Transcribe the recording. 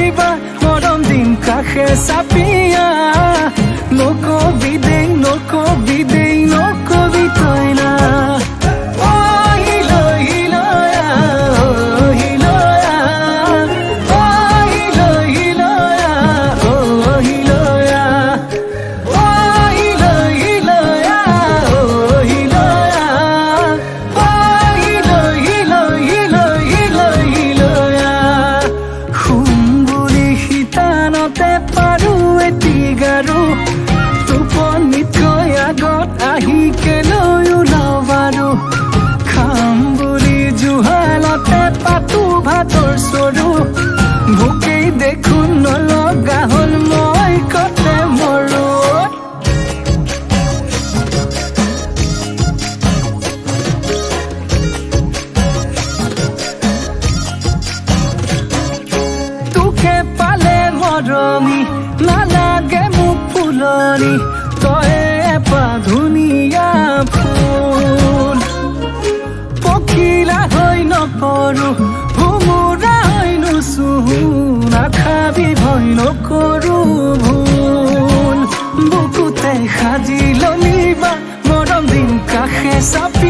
ললিবা মৰম দিন কাষে চাপিয়া নকবি দেই নকবি দেই নকবি তই না টোপনিতকৈ আগত আহি কেলৈ ওলাবাৰো খাম বুলি জুহালতে পাতো ভাতৰ চৰু ভোকেই দেখোন নলগা হ'ল মই কতে মৰো তোকে পালে মৰমি নালাগে মোক ফুলনি তই এপা ধুনীয়া ফুল পখিলা হৈ নপৰো ভোমোৰা হৈ নুচুহো নাখাবি ভয় নকৰো ভুল বুকুতে সাজি ললিবা মৰম দিন কাষে চাপ